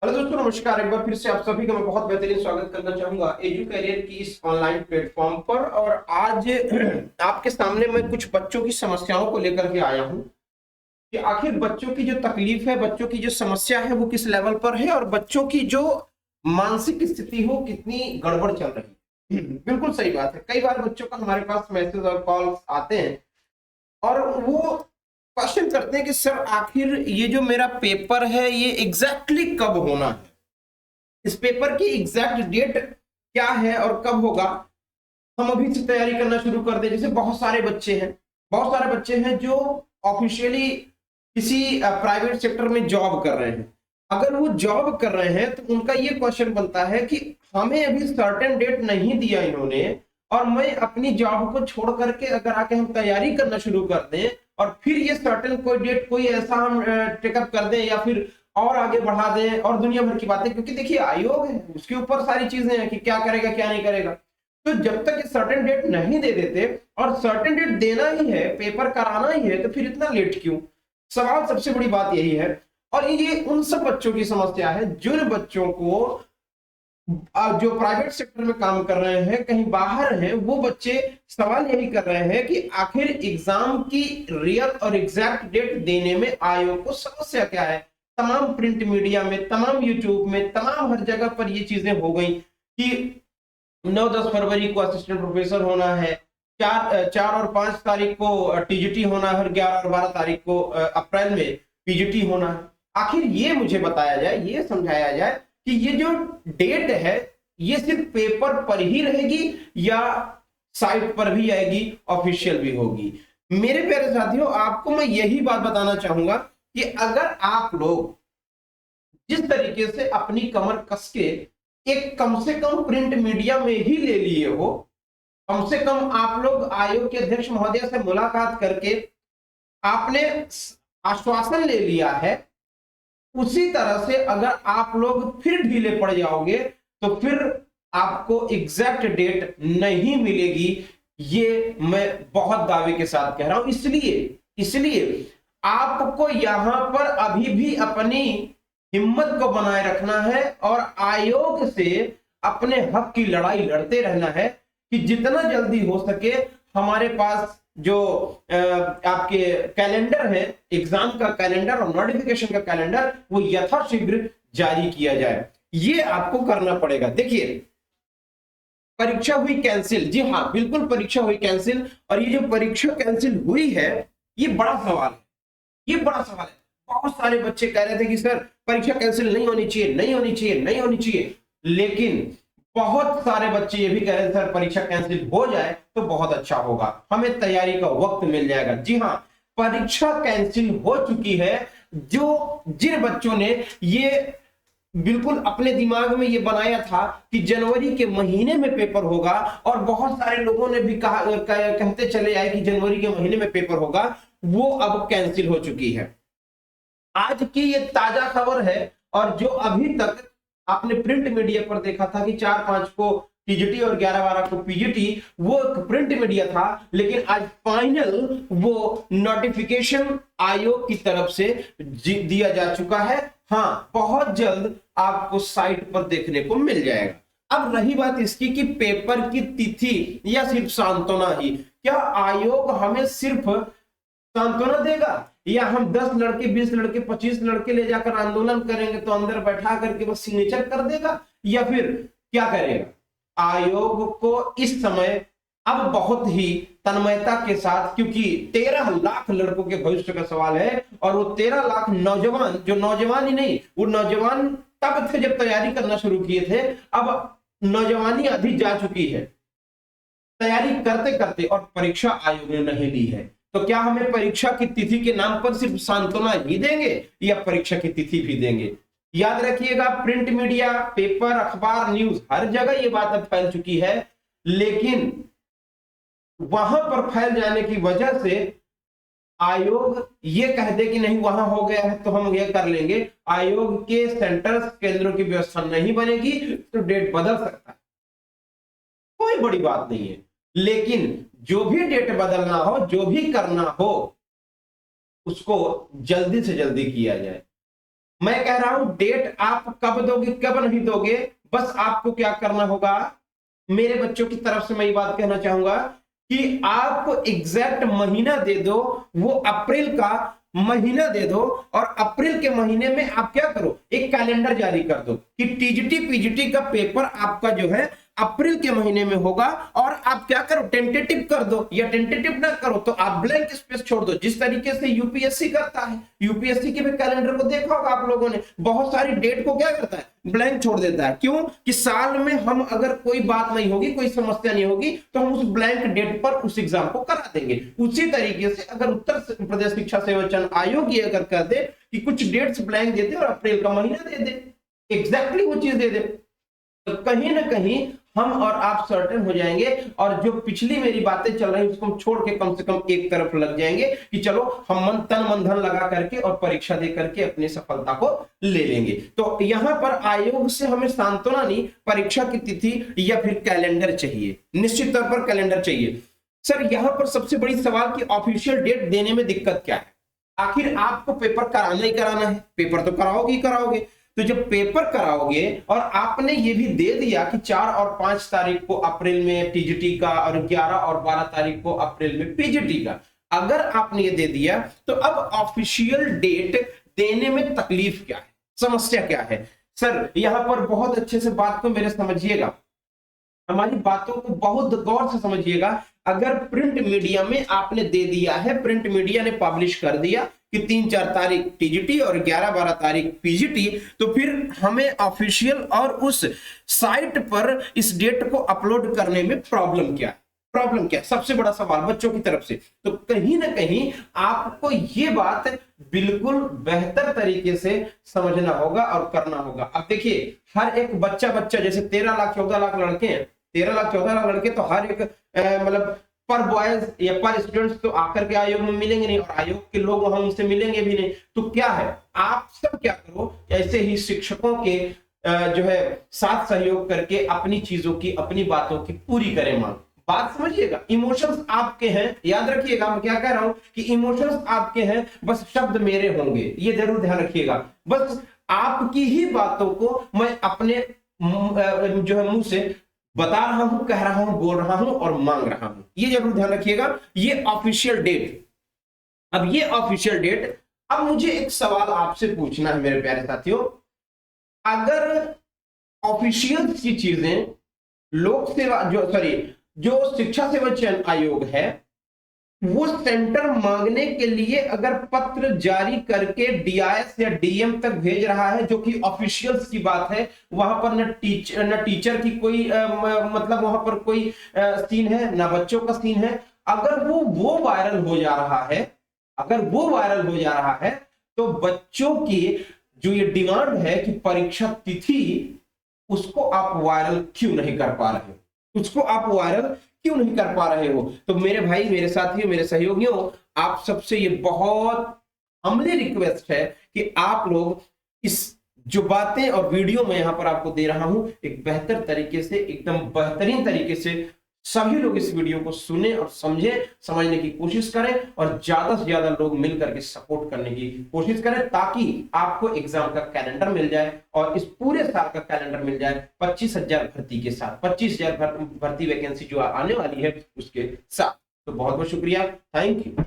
Hello दोस्तों, नमस्कार। एक बार फिर से आप सभी का मैं बहुत बेहतरीन स्वागत करना चाहूंगा एजू करियर की इस ऑनलाइन प्लेटफॉर्म पर। और आज आपके सामने मैं कुछ बच्चों की समस्याओं को लेकर के आया हूं कि आखिर बच्चों की जो तकलीफ है, बच्चों की जो समस्या है, वो किस लेवल पर है और बच्चों की जो मानसिक स्थिति हो कितनी गड़बड़ चल रही है। बिल्कुल सही बात है। कई बार बच्चों का हमारे पास मैसेज और कॉल आते हैं और वो क्वेश्चन करते हैं कि सर आखिर ये जो मेरा पेपर है ये एग्जैक्टली कब होना है, इस पेपर की एग्जैक्ट डेट क्या है और कब होगा। हम अभी से तैयारी करना शुरू कर दें। जैसे बहुत सारे बच्चे हैं जो ऑफिशियली किसी प्राइवेट सेक्टर में जॉब कर रहे हैं। अगर वो जॉब कर रहे हैं तो उनका ये क्वेश्चन बनता है कि हमें अभी सर्टेन डेट नहीं दिया इन्होंने, और मैं अपनी जॉब को छोड़ करके अगर आके हम तैयारी करना शुरू कर दें और फिर ये सर्टेन कोई डेट कोई ऐसा हम टेकअप कर दें या फिर और आगे बढ़ा दें और दुनिया भर की बातें, क्योंकि देखिए आयोग है, उसके ऊपर सारी चीजें हैं कि क्या करेगा क्या नहीं करेगा। तो जब तक सर्टेन डेट नहीं दे देते, और सर्टेन डेट देना ही है, पेपर कराना ही है, तो फिर इतना लेट क्यों। सवाल सबसे बड़ी बात यही है। और ये उन सब बच्चों की समस्या है जिन बच्चों को जो प्राइवेट सेक्टर में काम कर रहे हैं, कहीं बाहर हैं, वो बच्चे सवाल यही कर रहे हैं कि आखिर एग्जाम की रियल और एग्जैक्ट डेट देने में आयोग को समस्या क्या है। तमाम प्रिंट मीडिया में, तमाम यूट्यूब में, तमाम हर जगह पर ये चीजें हो गई कि 9-10 फरवरी को असिस्टेंट प्रोफेसर होना है, 4 और 5 तारीख को टीजीटी होना है और 11 और 12 तारीख को अप्रैल में पीजीटी होना है। आखिर ये मुझे बताया जाए, ये समझाया जाए कि ये जो डेट है ये सिर्फ पेपर पर ही रहेगी या साइट पर भी आएगी, ऑफिशियल भी होगी। मेरे प्यारे साथियों, आपको मैं यही बात बताना चाहूंगा कि अगर आप लोग जिस तरीके से अपनी कमर कस के एक कम से कम प्रिंट मीडिया में ही ले लिए हो, कम से कम आप लोग आयोग के अध्यक्ष महोदय से मुलाकात करके आपने आश्वासन ले लिया है, उसी तरह से अगर आप लोग फिर ढीले पड़ जाओगे तो फिर आपको एग्जैक्ट डेट नहीं मिलेगी। ये मैं बहुत दावे के साथ कह रहा हूं। इसलिए इसलिए आपको यहां पर अभी भी अपनी हिम्मत को बनाए रखना है और आयोग से अपने हक की लड़ाई लड़ते रहना है कि जितना जल्दी हो सके हमारे पास जो आपके कैलेंडर है, एग्जाम का कैलेंडर और नोटिफिकेशन का कैलेंडर, वो यथाशीघ्र जारी किया जाए। ये आपको करना पड़ेगा। देखिए, परीक्षा हुई कैंसिल, जी हाँ बिल्कुल परीक्षा हुई कैंसिल। और ये जो परीक्षा कैंसिल हुई है ये बड़ा सवाल है, ये बड़ा सवाल है। बहुत सारे बच्चे कह रहे थे कि सर परीक्षा कैंसिल नहीं होनी चाहिए, नहीं होनी चाहिए, नहीं होनी चाहिए। लेकिन बहुत सारे बच्चे ये भी कह रहे थे सर परीक्षा कैंसिल हो जाए तो बहुत अच्छा होगा, हमें तैयारी का वक्त मिल जाएगा। जी हाँ, परीक्षा कैंसिल हो चुकी है। जो जिन बच्चों ने ये बिल्कुल अपने दिमाग में ये बनाया था कि जनवरी के महीने में पेपर होगा, और बहुत सारे लोगों ने भी कहते चले आए कि जनवरी के महीने में पेपर होगा, वो अब कैंसिल हो चुकी है। आज की ये ताजा खबर है। और जो अभी तक आपने प्रिंट मीडिया पर देखा था कि 4-5 को टीजीटी और 11-12 को पीजीटी, वो प्रिंट मीडिया था, लेकिन आज फाइनल वो नोटिफिकेशन आयोग की तरफ से दिया जा चुका है। हाँ, बहुत जल्द आपको साइट पर देखने को मिल जाएगा। अब रही बात इसकी कि पेपर की तिथि या सिर्फ सांत्वना ही, क्या आयोग हमें सिर्फ सांत्वना देगा या हम 10 लड़के, 20 लड़के, 25 लड़के ले जाकर आंदोलन करेंगे तो अंदर बैठा करके बस सिग्नेचर कर देगा, या फिर क्या करेगा। आयोग को इस समय अब बहुत ही तन्मयता के साथ, क्योंकि 13 लाख लड़कों के भविष्य का सवाल है, और वो 13 लाख नौजवान, जो नौजवान ही नहीं, वो नौजवान तब थे जब तैयारी करना शुरू किए थे, अब नौजवानी आधी जा चुकी है तैयारी करते करते, और परीक्षा आयोग ने नहीं ली है। तो क्या हमें परीक्षा की तिथि के नाम पर सिर्फ सांत्वना ही देंगे या परीक्षा की तिथि भी देंगे। याद रखिएगा, प्रिंट मीडिया, पेपर, अखबार, न्यूज, हर जगह ये बात अब फैल चुकी है। लेकिन वहां पर फैल जाने की वजह से आयोग ये कह दे कि नहीं वहां हो गया है तो हम ये कर लेंगे, आयोग के सेंटर्स, केंद्रों की व्यवस्था नहीं बनेगी तो डेट बदल सकता है, कोई बड़ी बात नहीं है। लेकिन जो भी डेट बदलना हो, जो भी करना हो, उसको जल्दी से जल्दी किया जाए। मैं कह रहा हूं डेट आप कब दोगे कब नहीं दोगे, बस आपको क्या करना होगा, मेरे बच्चों की तरफ से मैं ये बात कहना चाहूंगा कि आप एग्जैक्ट महीना दे दो, वो अप्रैल का महीना दे दो, और अप्रैल के महीने में आप क्या करो, एक कैलेंडर जारी कर दो कि टीजीटी पीजीटी का पेपर आपका जो है अप्रैल के महीने में होगा, और आप क्या करो, टेंटेटिव कर दो, या टेंटेटिव ना करो तो आप ब्लैंक स्पेस छोड़ दो, जिस तरीके से यूपीएससी करता है। यूपीएससी के भी कैलेंडर को देखा होगा आप लोगों ने, बहुत सारी डेट को क्या करता है, ब्लैंक छोड़ देता है। क्यों कि साल में हम अगर कोई बात नहीं होगी, कोई समस्या नहीं होगी, तो हम उस ब्लैंक डेट पर उस एग्जाम को करा देंगे। उसी तरीके से अगर उत्तर प्रदेश शिक्षा सेवा चयन आयोग ये अगर कर दे कि कुछ डेट्स ब्लैंक दे दे और अप्रैल का महीना दे दे, एग्जैक्टली वो चीज दे दे, तो कहीं ना कहीं हम और आप सर्टेन हो जाएंगे, और जो पिछली मेरी बातें चल रही उसको हम छोड़ के कम से कम एक तरफ लग जाएंगे कि चलो हम तन मन धन लगा करके और परीक्षा दे करके अपनी सफलता को ले लेंगे। तो यहां पर आयोग से हमें सांत्वना नहीं, परीक्षा की तिथि या फिर कैलेंडर चाहिए, निश्चित तौर पर कैलेंडर चाहिए। सर यहां पर सबसे बड़ी सवाल कि ऑफिशियल डेट देने में दिक्कत क्या है, आखिर आपको पेपर कराना ही कराना है, पेपर तो कराओगे ही कराओगे। तो जब पेपर कराओगे और आपने ये भी दे दिया कि 4 और 5 तारीख को अप्रैल में टीजीटी का और 11 और 12 तारीख को अप्रैल में पीजीटी का, अगर आपने ये दे दिया तो अब ऑफिशियल डेट देने में तकलीफ क्या है, समस्या क्या है। सर यहां पर बहुत अच्छे से बात को मेरे समझिएगा, हमारी बातों को बहुत गौर से समझिएगा। अगर प्रिंट मीडिया में आपने दे दिया है, प्रिंट मीडिया ने पब्लिश कर दिया कि 3-4 तारीख टीजीटी और 11-12 तारीख पीजीटी, तो फिर हमें ऑफिशियल और उस साइट पर इस डेट को अपलोड करने में प्रॉब्लम क्या है, प्रॉब्लम क्या है, सबसे बड़ा सवाल बच्चों की तरफ से। तो कहीं ना कहीं आपको ये बात बिल्कुल बेहतर तरीके से समझना होगा और करना होगा। अब देखिए हर एक बच्चा जैसे 13 लाख 14 लाख लड़के हैं, 13 लाख 14 लाख लड़के, तो हर एक मतलब पर बॉयज या पर स्टूडेंट्स तो आकर के आयोग में मिलेंगे नहीं, और आयोग के लोग वहां उनसे मिलेंगे भी नहीं। तो क्या है, आप सब क्या करो, ऐसे ही शिक्षकों के जो है साथ सहयोग करके अपनी चीजों की, अपनी बातों की पूरी करें मांग। बात समझिएगा, इमोशंस आपके हैं, याद रखिएगा मैं क्या कह रहा हूं कि इमोशंस आपके हैं, बस शब्द मेरे होंगे, ये जरूर ध्यान रखिएगा। बस आपकी ही बातों को मैं अपने जो है मुंह से बता रहा हूं, कह रहा हूं, बोल रहा हूं और मांग रहा हूं, ये जरूर ध्यान रखिएगा। ये ऑफिशियल डेट, अब ये ऑफिशियल डेट, अब मुझे एक सवाल आपसे पूछना है मेरे प्यारे साथियों, अगर ऑफिशियल की चीजें लोक सेवा जो शिक्षा सेवा चयन आयोग है वो सेंटर मांगने के लिए अगर पत्र जारी करके डीआईएस या डीएम तक भेज रहा है, जो कि ऑफिशियल्स की बात है, वहां पर न टीचर की कोई मतलब वहां पर कोई सीन है, ना बच्चों का सीन है, अगर वो वायरल हो जा रहा है, अगर वो वायरल हो जा रहा है, तो बच्चों की जो ये डिमांड है कि परीक्षा तिथि, उसको आप वायरल क्यों नहीं कर पा रहे, उसको आप वायरल क्यों नहीं कर पा रहे हो। तो मेरे भाई, मेरे साथियों, मेरे सहयोगियों, आप सबसे ये बहुत हम्बली रिक्वेस्ट है कि आप लोग इस जो बातें और वीडियो मैं यहां पर आपको दे रहा हूं, एक बेहतर तरीके से, एकदम बेहतरीन तरीके से सभी लोग इस वीडियो को सुने और समझे, समझने की कोशिश करें, और ज्यादा से ज्यादा लोग मिलकर के सपोर्ट करने की कोशिश करें, ताकि आपको एग्जाम का कैलेंडर मिल जाए, और इस पूरे साल का कैलेंडर मिल जाए 25,000 भर्ती के साथ, 25,000 भर्ती वैकेंसी जो आने वाली है उसके साथ। तो बहुत बहुत शुक्रिया, थैंक यू।